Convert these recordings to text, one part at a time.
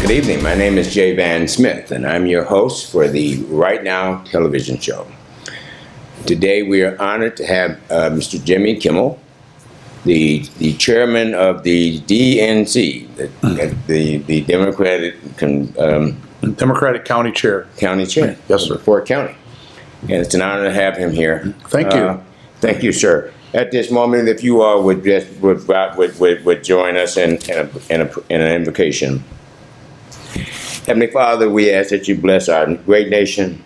Good evening. My name is Jay Van Smith, and I'm your host for the Right Now television show. Today, we are honored to have Mr. Jimmy Kimmel, the chairman of the DNC, the Democratic County Chair. County Chair. Yes, sir. Fort County. And it's an honor to have him here. Thank you. Thank you, sir. At this moment, if you all would join us in an invocation. Heavenly Father, we ask that you bless our great nation.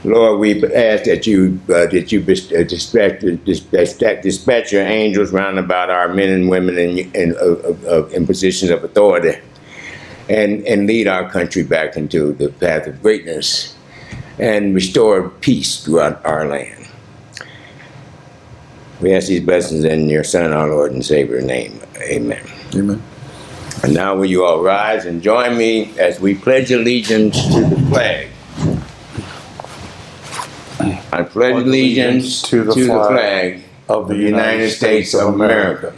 Lord, we ask that you dispatch your angels round about our men and women in positions of authority, and lead our country back into the path of greatness, and restore peace throughout our land. We ask these blessings in your Son, our Lord and Savior's name. Amen. Amen. And now will you all rise and join me as we pledge allegiance to the flag. I pledge allegiance to the flag of the United States of America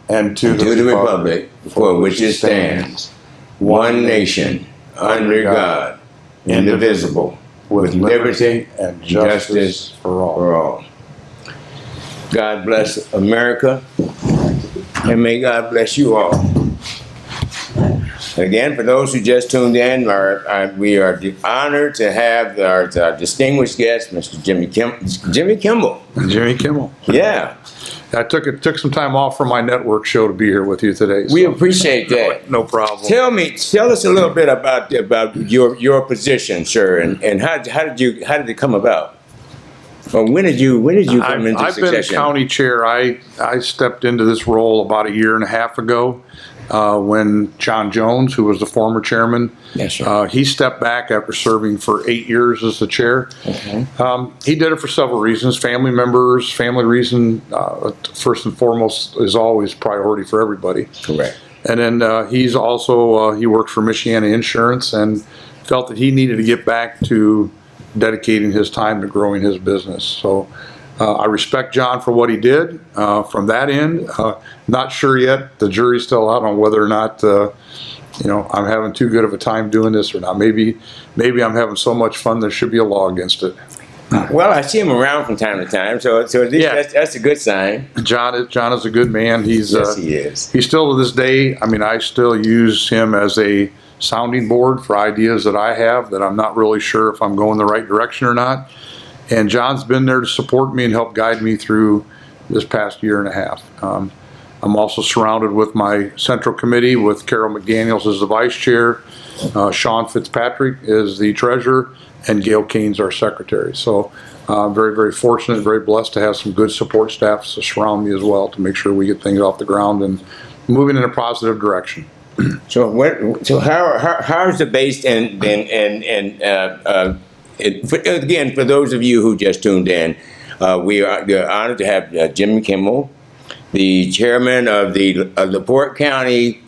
and to the republic for which it stands, one nation, under God, indivisible, with liberty and justice for all. God bless America, and may God bless you all. Again, for those who just tuned in, we are honored to have our distinguished guest, Mr. Jimmy Kimmel. Jimmy Kimmel. Yeah. I took some time off from my network show to be here with you today. We appreciate that. No problem. Tell us a little bit about your position, sir, and how did it come about? Or when did you come into succession? I've been county chair. I stepped into this role about a year and a half ago. When John Jones, who was the former chairman, yes, sir. He stepped back after serving for 8 years as the chair. Okay. He did it for several reasons. Family reason, first and foremost, is always priority for everybody. Correct. And then he's also, he worked for Michiana Insurance and felt that he needed to get back to dedicating his time to growing his business. So I respect John for what he did from that end. Not sure yet. The jury's still out on whether or not I'm having too good of a time doing this or not. Maybe I'm having so much fun there should be a law against it. Well, I see him around from time to time, so Yeah. that's a good sign. John is a good man. Yes, he is. He's still to this day. I mean, I still use him as a sounding board for ideas that I have that I'm not really sure if I'm going the right direction or not. And John's been there to support me and help guide me through this past year and a half. I'm also surrounded with my central committee with Carol McDaniels as the vice chair, Sean Fitzpatrick is the treasurer, and Gail Kane's our secretary. So very, very fortunate, very blessed to have some good support staff to surround me as well to make sure we get things off the ground and moving in a positive direction. So how is the base again, for those of you who just tuned in, we are honored to have Jimmy Kimmel, the chairman of the Fort County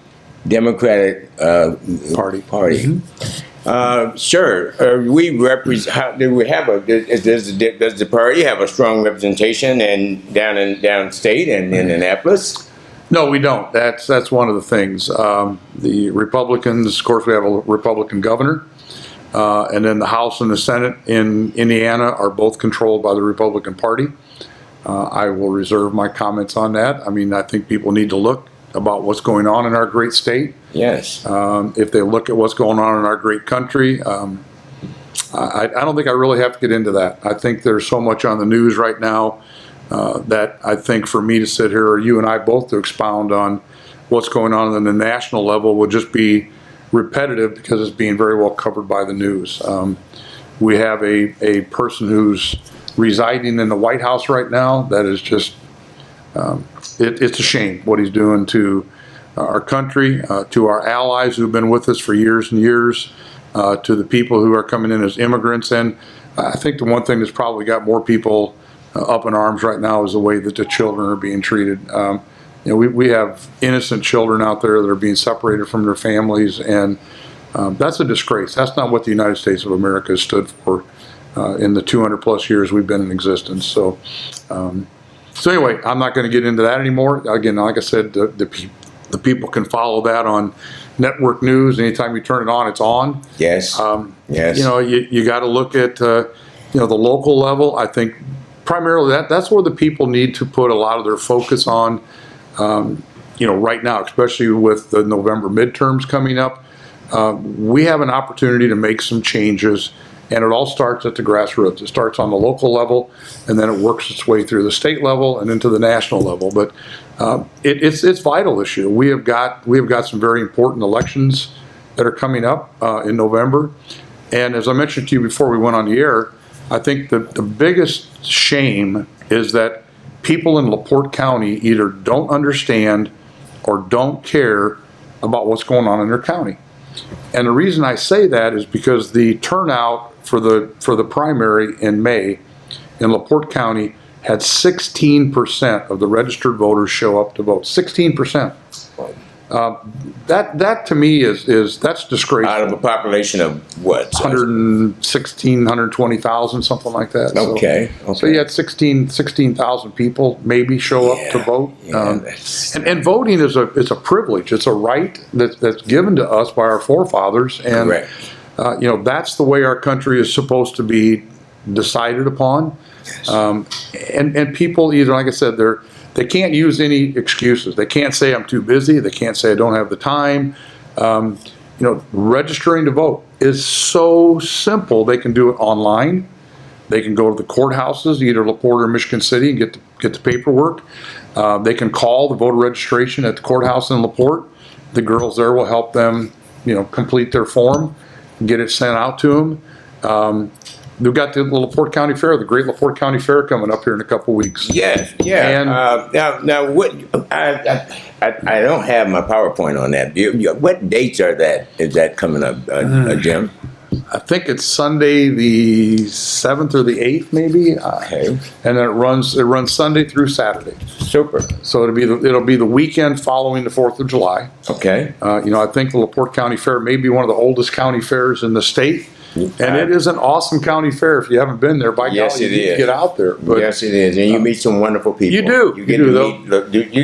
Democratic Party. Mm-hmm. Sir, we represent. Does the party have a strong representation downstate and in Annapolis? No, we don't. That's one of the things. The Republicans, of course, we have a Republican governor. And then the House and the Senate in Indiana are both controlled by the Republican Party. I will reserve my comments on that. I mean, I think people need to look about what's going on in our great state. Yes. If they look at what's going on in our great country, I don't think I really have to get into that. I think there's so much on the news right now that I think for me to sit here, or you and I both to expound on what's going on the national level would just be repetitive because it's being very well covered by the news. We have a person who's residing in the White House right now that is just, it's a shame what he's doing to our country, to our allies who've been with us for years and years, to the people who are coming in as immigrants. And I think the one thing that's probably got more people up in arms right now is the way that the children are being treated. We have innocent children out there that are being separated from their families, and that's a disgrace. That's not what the United States of America has stood for in the 200 plus years we've been in existence. So anyway, I'm not going to get into that anymore. Again, like I said, The people can follow that on network news. Anytime you turn it on, it's on. Yes. Yes. You know, you got to look at, you know, the local level. I think primarily that's where the people need to put a lot of their focus on, you know, right now, especially with the November midterms coming up. We have an opportunity to make some changes, and it all starts at the grassroots. It starts on the local level, and then it works its way through the state level and into the national level. But it's vital this year. We have got some very important elections that are coming up in November. And as I mentioned to you before we went on the air, I think the biggest shame is that people in LaPorte County either don't understand or don't care about what's going on in their county. And the reason I say that is because the turnout for the primary in May in LaPorte County had 16% of the registered voters show up to vote. 16%. That to me that's disgraceful. Out of a population of what? 116, 120,000, something like that. Okay. So you had 16,000 people maybe show up to vote. And voting is a privilege. It's a right that's given to us by our forefathers. And you know, that's the way our country is supposed to be decided upon. And people either, like I said, they can't use any excuses. They can't say I'm too busy. They can't say I don't have the time. You know, registering to vote is so simple. They can do it online. They can go to the courthouses, either LaPorte or Michigan City, and get the paperwork. They can call the voter registration at the courthouse in LaPorte. The girls there will help them, you know, complete their form, get it sent out to them. We've got the LaPorte County Fair, the Great LaPorte County Fair, coming up here in a couple weeks. Yes, yeah. And now, what? I don't have my PowerPoint on that. What dates are that? Is that coming up, Jim? I think it's Sunday the 7th or the 8th, maybe. Okay. And then it runs Sunday through Saturday. Super. So it'll be the weekend following the 4th of July. Okay. You know, I think the LaPorte County Fair may be one of the oldest county fairs in the state. And it is an awesome county fair. If you haven't been there, by golly, you need to get out there. But yes, it is, and you meet some wonderful people. You do. You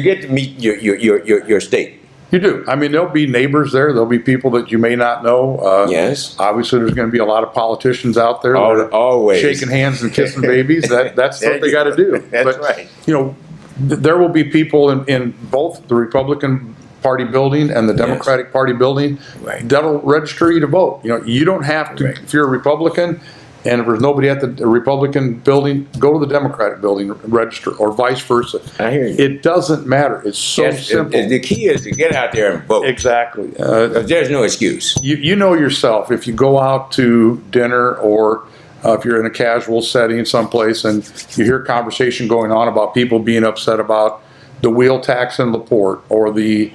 get to meet your state. You do. I mean, there'll be neighbors there. There'll be people that you may not know. Yes. Obviously, there's going to be a lot of politicians out there. Always shaking hands and kissing babies. That's what they got to do. That's right. You know, there will be people in both the Republican Party building and the Democratic Party building that'll register you to vote. You know, you don't have to, if you're a Republican and if there's nobody at the Republican building, go to the Democratic building and register, or vice versa. I hear you. It doesn't matter. It's so simple. The key is to get out there and vote. Exactly. There's no excuse. You know yourself, if you go out to dinner or if you're in a casual setting someplace and you hear conversation going on about people being upset about the wheel tax in LaPorte or the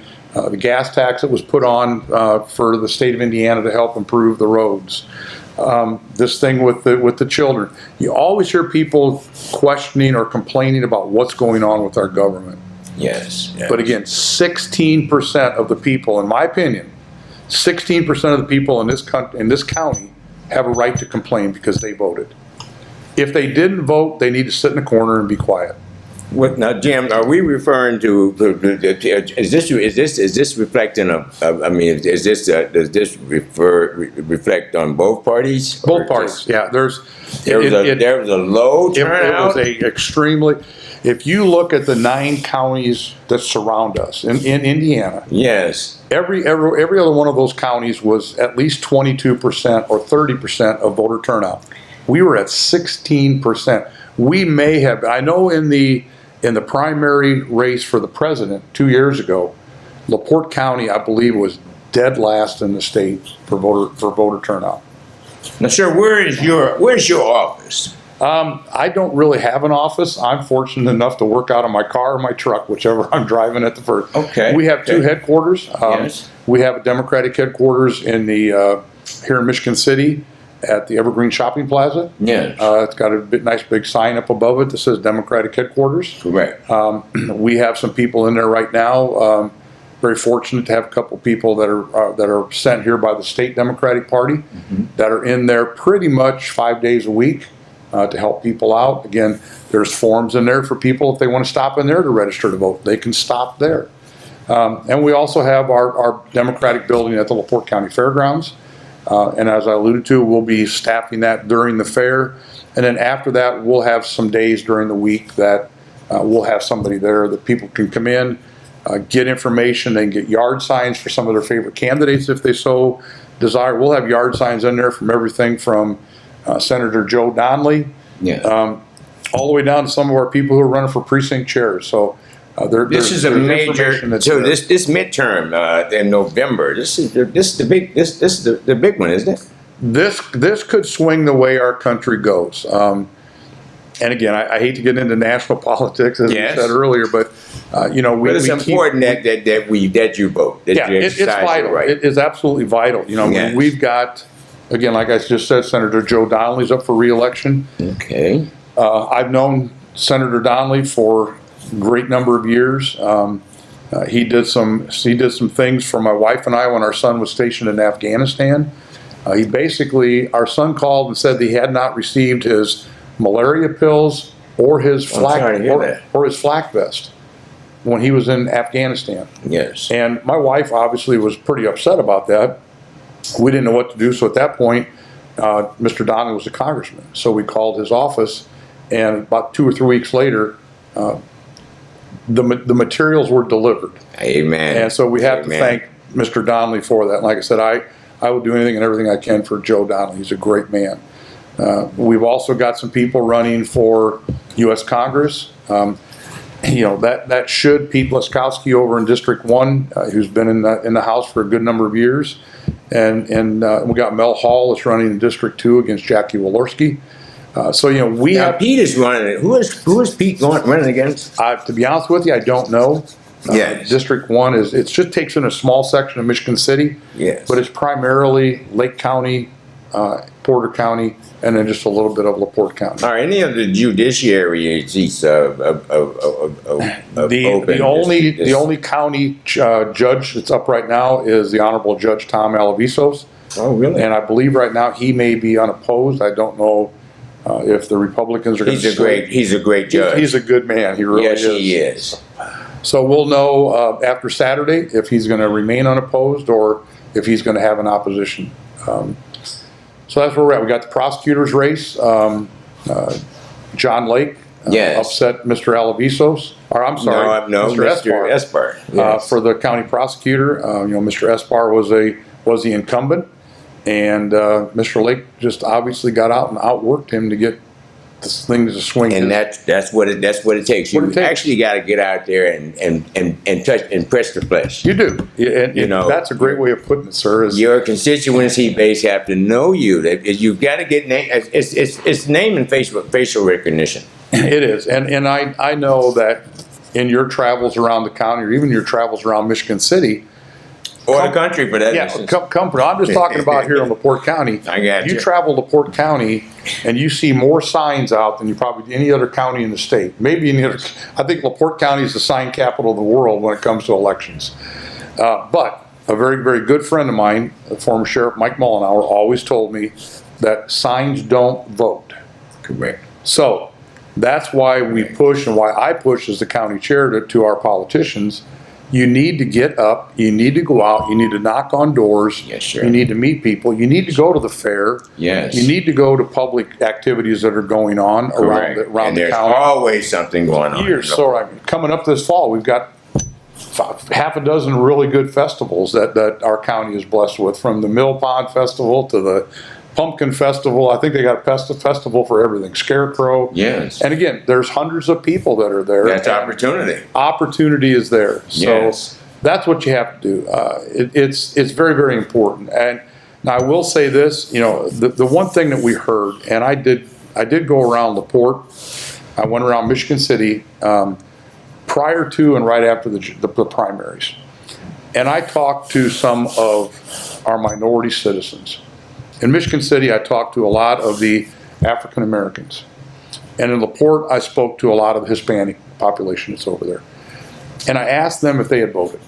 gas tax that was put on for the state of Indiana to help improve the roads. This thing with the children. You always hear people questioning or complaining about what's going on with our government. Yes. But again, 16% of the people, in my opinion, 16% of the people in this county have a right to complain because they voted. If they didn't vote, they need to sit in a corner and be quiet. Now, Jim, are we referring to? Is this reflecting of? I mean, does this reflect on both parties? Both parties. Yeah. There was a low turnout. It was a extremely. If you look at the 9 counties that surround us in Indiana, yes, every other one of those counties was at least 22% or 30% of voter turnout. We were at 16%. We may have. I know in the primary race for the president 2 years ago, LaPorte County, I believe, was dead last in the state for voter turnout. Now, sir, where's your office? I don't really have an office. I'm fortunate enough to work out of my car or my truck, whichever I'm driving at the first. Okay. We have 2 headquarters. Yes. We have a Democratic headquarters in the here in Michigan City at the Evergreen Shopping Plaza. Yes. It's got a nice big sign up above it that says Democratic headquarters. Correct. We have some people in there right now. Very fortunate to have a couple people that are sent here by the state Democratic Party that are in there pretty much 5 days a week to help people out. Again, there's forms in there for people if they want to stop in there to register to vote. They can stop there. And we also have our Democratic building at the LaPorte County Fairgrounds. And as I alluded to, we'll be staffing that during the fair. And then after that, we'll have some days during the week that we'll have somebody there that people can come in, get information. They can get yard signs for some of their favorite candidates if they so desire. We'll have yard signs in there from everything from Senator Joe Donnelly all the way down to some of our people who are running for precinct chairs. So this is a major. So this midterm in November. This is the big one, isn't it? This could swing the way our country goes. And again, I hate to get into national politics, as we said earlier, but you know, but it's important that you vote. That you it's vital. Right. It is absolutely vital. You know, we've got, again, like I just said, Senator Joe Donnelly's up for re-election. Okay. I've known Senator Donnelly for a great number of years. He did some things for my wife and I when our son was stationed in Afghanistan. He basically, our son called and said that he had not received his malaria pills or his flak or his flak vest when he was in Afghanistan. Yes. And my wife obviously was pretty upset about that. We didn't know what to do, so at that point, Mr. Donnelly was a congressman. So we called his office, and about 2 or 3 weeks later, the materials were delivered. Amen. And so we have to thank Mr. Donnelly for that. And like I said, I will do anything and everything I can for Joe Donnelly. He's a great man. We've also got some people running for U.S. Congress. You know, that should Pete Laskowski over in District 1, who's been in the House for a good number of years. And we got Mel Hall that's running in District 2 against Jackie Walorski. So, you know, Pete is running it. Who is Pete running against? To be honest with you, I don't know. District 1 it just takes in a small section of Michigan City. Yes. But it's primarily Lake County, Porter County, and then just a little bit of LaPorte County. Are any of the judiciary seats open? The only county judge that's up right now is the Honorable Judge Tom Alavisos. Oh, really? And I believe right now he may be unopposed. I don't know if the Republicans are going to. He's a great judge. He's a good man. He really is. Yes, he is. So we'll know after Saturday if he's going to remain unopposed or if he's going to have an opposition. So that's where we're at. We got the prosecutor's race. John Lake upset Mr. Alavisos. Or I'm sorry, Mr. Espar. Yes. For the county prosecutor. You know, Mr. Espar was the incumbent, and Mr. Lake just obviously got out and outworked him to get this thing to swing. And that's what it takes. You actually got to get out there and touch and press the flesh. You do. You know, that's a great way of putting it, sir. Your constituency base have to know you. You've got to get name. It's name and facial recognition. It is, and I know that in your travels around the county, or even your travels around Michigan City, or the country for that. I'm just talking about here in LaPorte County. I got you. You travel LaPorte County, and you see more signs out than you probably any other county in the state. Maybe any other. I think LaPorte County is the sign capital of the world when it comes to elections. But a very, very good friend of mine, the former Sheriff Mike Mullenhour, always told me that signs don't vote. Correct. So that's why we push, and why I push as the county chair to our politicians. You need to get up, you need to go out, you need to knock on doors, yes, sir. You need to meet people, you need to go to the fair, yes. You need to go to public activities that are going on around the county. There's always something going on. So coming up this fall, we've got half a dozen really good festivals that our county is blessed with, from the Mill Pond Festival to the Pumpkin Festival. I think they got a festival for everything. Scarecrow. Yes. And again, there's hundreds of people that are there. That's opportunity. Opportunity is there. So that's what you have to do. It's very, very important. And now I will say this, you know, the one thing that we heard, and I did go around LaPorte. I went around Michigan City prior to and right after the primaries. And I talked to some of our minority citizens. In Michigan City, I talked to a lot of the African Americans. And in LaPorte, I spoke to a lot of the Hispanic population that's over there. And I asked them if they had voted.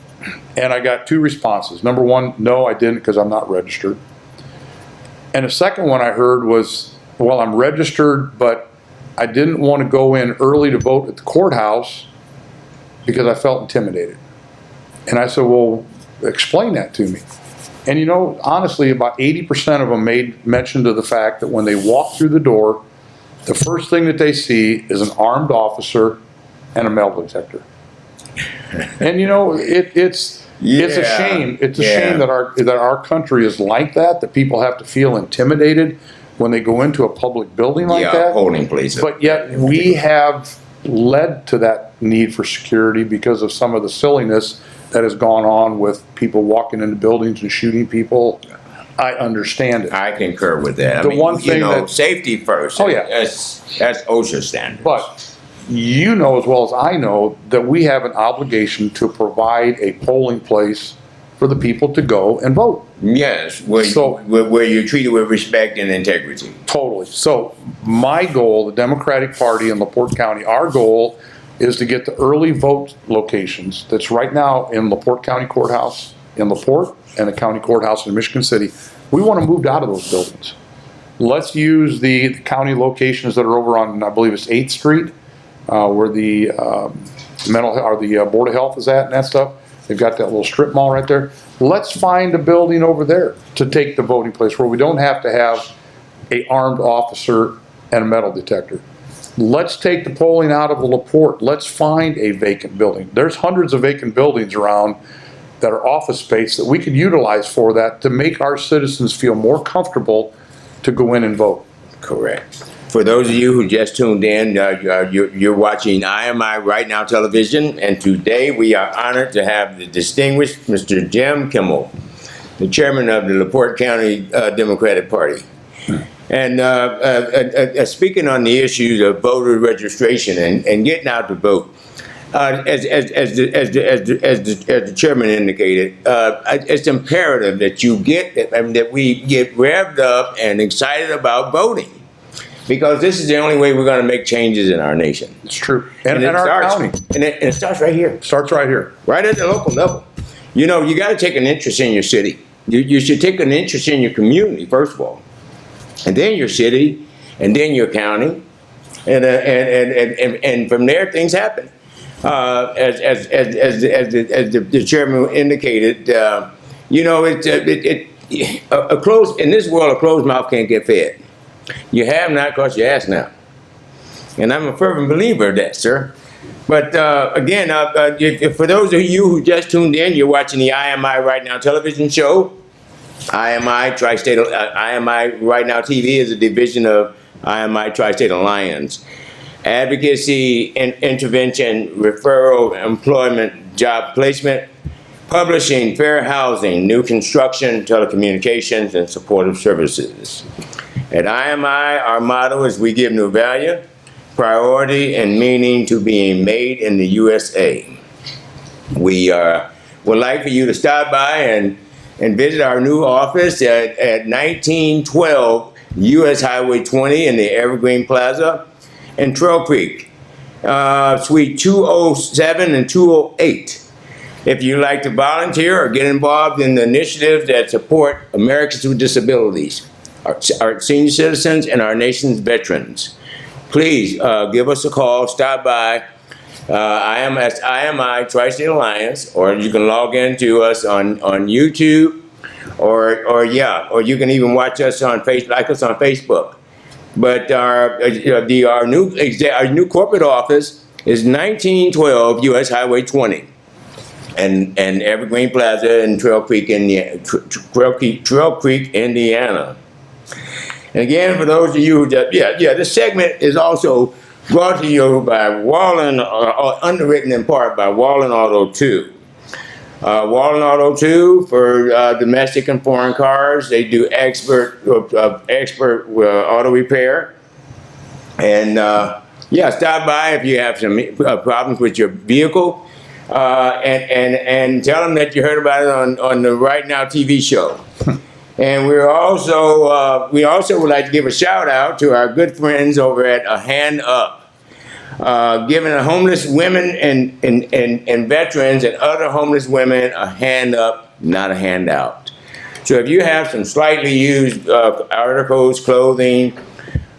And I got 2 responses. Number one, no, I didn't because I'm not registered. And the second one I heard was, well, I'm registered, but I didn't want to go in early to vote at the courthouse because I felt intimidated. And I said, well, explain that to me. And you know, honestly, about 80% of them made mention to the fact that when they walk through the door, the first thing that they see is an armed officer and a metal detector. And you know, it's a shame. It's a shame that our country is like that people have to feel intimidated when they go into a public building like that. Polling places. But yet we have led to that need for security because of some of the silliness that has gone on with people walking into buildings and shooting people. I understand it. I concur with that. One thing safety first. Oh yeah, that's OSHA standards. But you know as well as I know that we have an obligation to provide a polling place for the people to go and vote. Yes, where you're treated with respect and integrity. Totally. So my goal, the Democratic Party in LaPorte County, our goal is to get the early vote locations that's right now in LaPorte County Courthouse in LaPorte and the county courthouse in Michigan City. We want to move out of those buildings. Let's use the county locations that are over on, I believe it's 8th Street, where the the Board of Health is at and that stuff. They've got that little strip mall right there. Let's find a building over there to take the voting place where we don't have to have an armed officer and a metal detector. Let's take the polling out of LaPorte. Let's find a vacant building. There's hundreds of vacant buildings around that are office space that we could utilize for that to make our citizens feel more comfortable to go in and vote. Correct. For those of you who just tuned in, you're watching IMI Right Now Television, and today we are honored to have the distinguished Mr. Jim Kimmel, the chairman of the LaPorte County Democratic Party. And speaking on the issues of voter registration and getting out to vote, as the chairman indicated, it's imperative that we get revved up and excited about voting, because this is the only way we're going to make changes in our nation. It's true, and in our county, and it starts right here. Starts right here, right at the local level. You know, you got to take an interest in your city. You should take an interest in your community first of all, and then your city, and then your county, and from there things happen. As the chairman indicated, you know, in this world, a closed mouth can't get fed. You have not because you ask now, and I'm a fervent believer of that, sir. But again, for those of you who just tuned in, you're watching the IMI Right Now television show. IMI Right Now TV is a division of IMI Tri-State Alliance. Advocacy, intervention, referral, employment, job placement, publishing, fair housing, new construction, telecommunications, and supportive services. At IMI, our motto is we give new value, priority, and meaning to being made in the USA. We would like for you to stop by and visit our new office at 1912 US Highway 20 in the Evergreen Plaza in Trail Creek, Suite 207 and 208. If you'd like to volunteer or get involved in the initiatives that support Americans with disabilities, our senior citizens, and our nation's veterans, please give us a call, stop by. IMI-Tri-State Alliance, or you can log in to us on YouTube, or you can even watch us on like us on Facebook. But our new corporate office is 1912 US Highway 20, and Evergreen Plaza in Trail Creek, Indiana. And again, for those of you who this segment is also brought to you by Wallen, underwritten in part by Wallen Auto 2. Wallen Auto 2 for domestic and foreign cars. They do expert auto repair. And stop by if you have some problems with your vehicle, and tell them that you heard about it on the Right Now TV show. And we also would like to give a shout out to our good friends over at A Hand Up, giving homeless women and veterans and other homeless women a hand up, not a handout. So if you have some slightly used articles, clothing,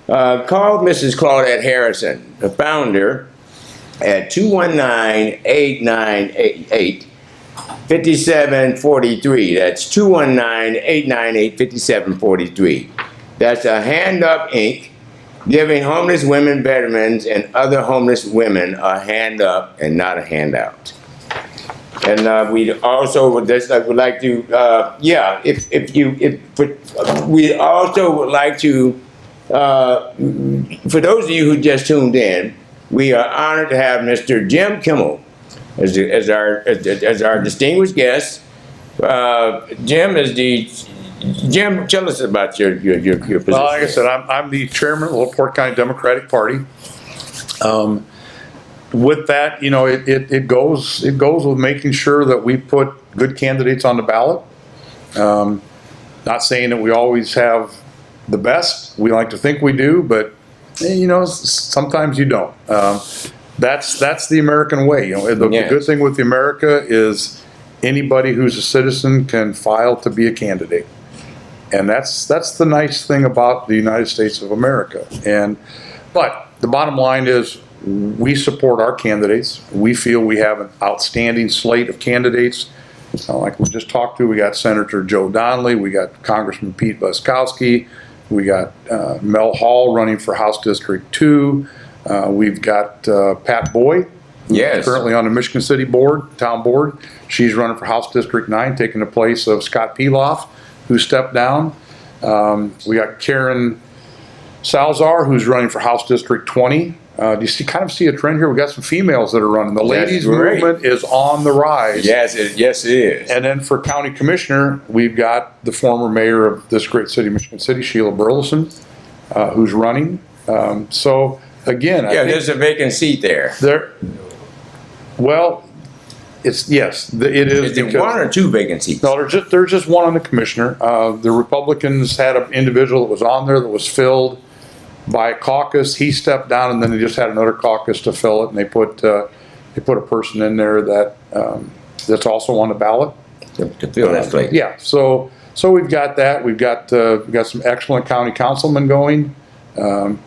call Mrs. Claudette Harrison, the founder, at 219-8988. 5743. That's 219-898-5743. That's a Hand Up Inc. giving homeless women, veterans, and other homeless women a hand up and not a handout. And we also would just would like to, we also would like to, for those of you who just tuned in, we are honored to have Mr. Jim Kimmel as our distinguished guest. Jim, tell us about your position. Well, like I said, I'm the chairman of the LaPorte County Democratic Party. With that, it goes with making sure that we put good candidates on the ballot. Not saying that we always have the best. We like to think we do, but sometimes you don't. That's the American way. The good thing with America is anybody who's a citizen can file to be a candidate. And that's the nice thing about the United States of America. But the bottom line is we support our candidates. We feel we have an outstanding slate of candidates. Like we just talked to, we got Senator Joe Donnelly, we got Congressman Pete Buskowski, we got Mel Hall running for House District 2. We've got Pat Boyd, yes, currently on the Michigan City Town Board. She's running for House District 9, taking the place of Scott Peloff, who stepped down. We got Karen Salazar, who's running for House District 20. Do you kind of see a trend here? We got some females that are running. The ladies movement is on the rise. Yes, it is. And then for county commissioner, we've got the former mayor of this great city, Michigan City, Sheila Burleson, who's running. So again, there's a vacant seat there. Well, it is. Is it one or two vacant seats? No, there's just one on the commissioner. The Republicans had an individual that was on there that was filled by a caucus. He stepped down, and then they just had another caucus to fill it, and they put a person in there that's also on the ballot to fill that slate. Yeah. So we've got that. We've got some excellent county councilmen going. Like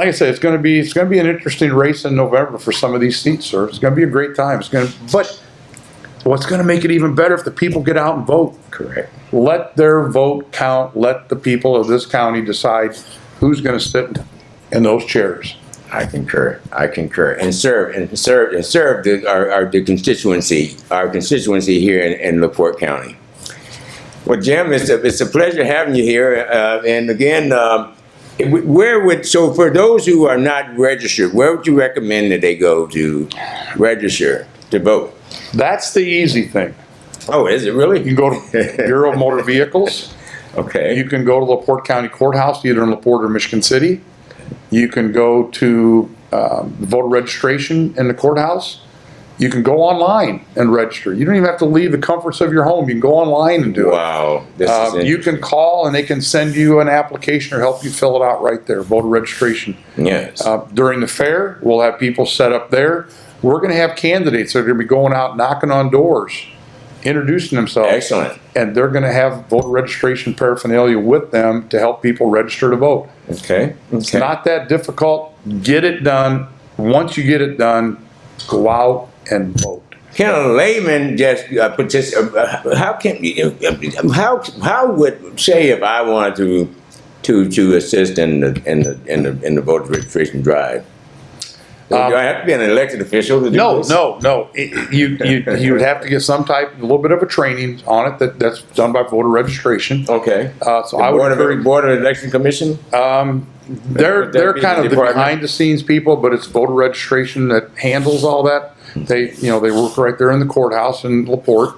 I said, it's going to be an interesting race in November for some of these seats, sir. It's going to be a great time. But what's going to make it even better if the people get out and vote? Correct. Let their vote count. Let the people of this county decide who's going to sit in those chairs. I concur. And serve the constituency here in LaPorte County. Well, Jim, it's a pleasure having you here. And again, so for those who are not registered, where would you recommend that they go to register to vote? That's the easy thing. Oh, is it really? You can go to Bureau of Motor Vehicles. Okay. You can go to LaPorte County Courthouse, either in LaPorte or Michigan City. You can go to voter registration in the courthouse. You can go online and register. You don't even have to leave the comforts of your home. You can go online and do it. Wow. You can call and they can send you an application or help you fill it out right there, voter registration. Yes. During the fair, we'll have people set up there. We're going to have candidates that are going to be going out knocking on doors, introducing themselves. Excellent. And they're going to have voter registration paraphernalia with them to help people register to vote. Okay. It's not that difficult. Get it done. Once you get it done, go out and vote. Can a layman just participate? How would say if I wanted to assist in the voter registration drive? Do I have to be an elected official to do this? No. You would have to get a little bit of a training on it that's done by voter registration. Okay. So I would Board of Election Commission. They're kind of the behind the scenes people, but it's voter registration that handles all that. They work right there in the courthouse in LaPorte.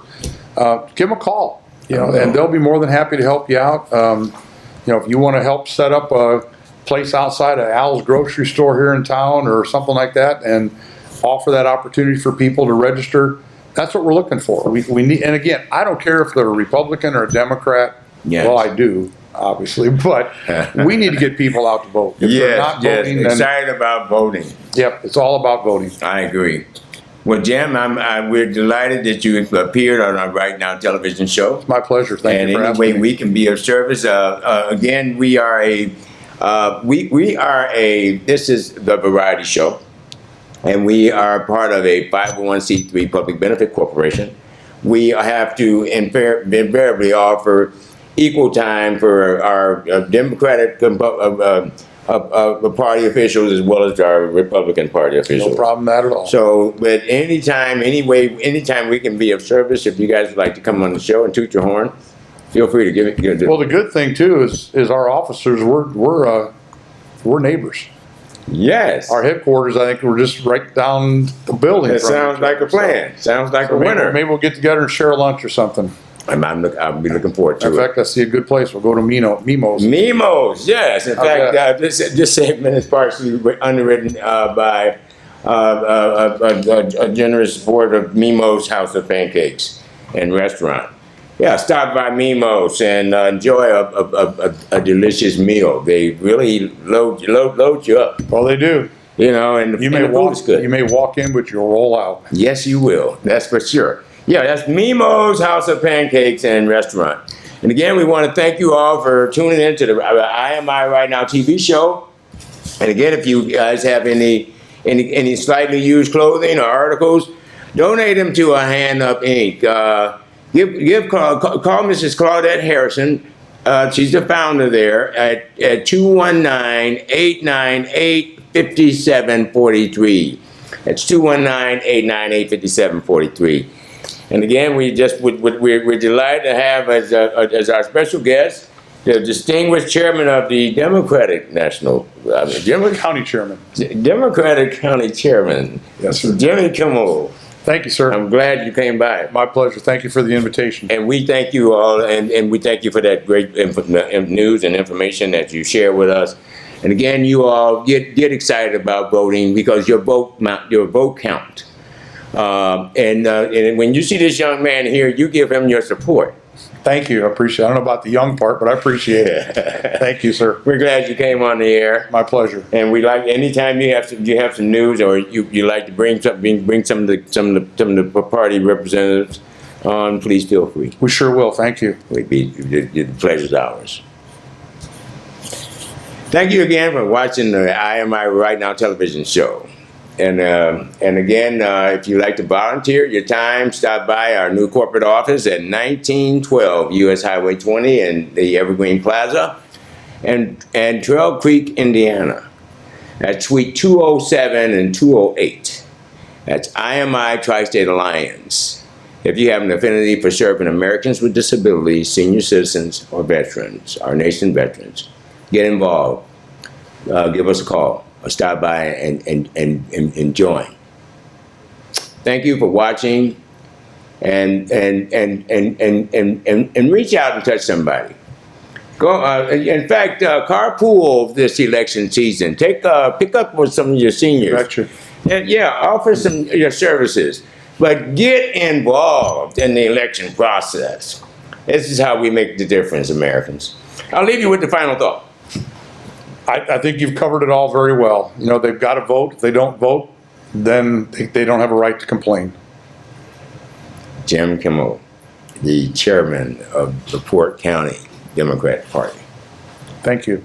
Give them a call, and they'll be more than happy to help you out. If you want to help set up a place outside of Al's grocery store here in town or something like that, and offer that opportunity for people to register, that's what we're looking for. We need, and again, I don't care if they're a Republican or a Democrat. Yes. Well, I do, obviously, but we need to get people out to vote. If they're not voting, then, excited about voting. Yep, it's all about voting. I agree. Well, Jim, we're delighted that you appeared on our Right Now television show. It's my pleasure. Thank you for asking me. And any way we can be of service. Again, we are this is the variety show. and we are part of a 501c3 public benefit corporation, we have to invariably offer equal time for our Democratic party officials as well as our Republican Party officials. No problem at all. So, but anytime we can be of service, if you guys would like to come on the show and toot your horn, feel free to give it. Well, the good thing too is our officers, we're neighbors. Yes. Our headquarters, I think, we're just right down the building. That sounds like a plan. Sounds like a winner. Maybe we'll get together and share lunch or something. I'll be looking forward to it. In fact, I see a good place. We'll go to Mimo's. Mimo's, yes. In fact, this segment is partially underwritten by a generous support of Mimo's House of Pancakes and Restaurant. Yeah, stop by Mimo's and enjoy a delicious meal. They really load you up. Well, they do. You know, and You the may food's good. You may walk in, but you'll roll out. Yes, you will. That's for sure. Yeah, that's Mimo's House of Pancakes and Restaurant. And again, we want to thank you all for tuning in to the IMI Right Now TV show. And again, if you guys have any slightly used clothing or articles, donate them to a Hand Up Inc. Call Mrs. Claudette Harrison. She's the founder there at 219-898-5743. That's 219-898-5743. And again, we're delighted to have as our special guest the distinguished chairman of the Democratic County Chairman. Democratic County Chairman. Yes, sir. Jimmy Kimmel. Thank you, sir. I'm glad you came by. My pleasure. Thank you for the invitation. And we thank you all, and we thank you for that great news and information that you share with us. And again, you all get excited about voting because your vote count. And when you see this young man here, you give him your support. Thank you. I appreciate it. I don't know about the young part, but I appreciate it. Thank you, sir. We're glad you came on the air. My pleasure. And we like anytime you have some news or you like to bring some of the party representatives on, please feel free. We sure will. Thank you. The pleasure's ours. Thank you again for watching the IMI Right Now television show. And again, if you'd like to volunteer your time, stop by our new corporate office at 1912 US Highway 20 in the Evergreen Plaza and Trail Creek, Indiana. That's Suite 207 and 208. That's IMITriState Alliance. If you have an affinity for serving Americans with disabilities, senior citizens, or veterans, our nation's veterans, get involved. Give us a call. Or stop by and join. Thank you for watching, and reach out and touch somebody. Go. In fact, carpool this election season. Pick up with some of your seniors. Gotcha. Yeah, offer some your services, but get involved in the election process. This is how we make the difference, Americans. I'll leave you with the final thought. I think you've covered it all very well. You know, they've got to vote. If they don't vote, then they don't have a right to complain. Jim Kimmel, the chairman of the Fort County Democratic Party. Thank you.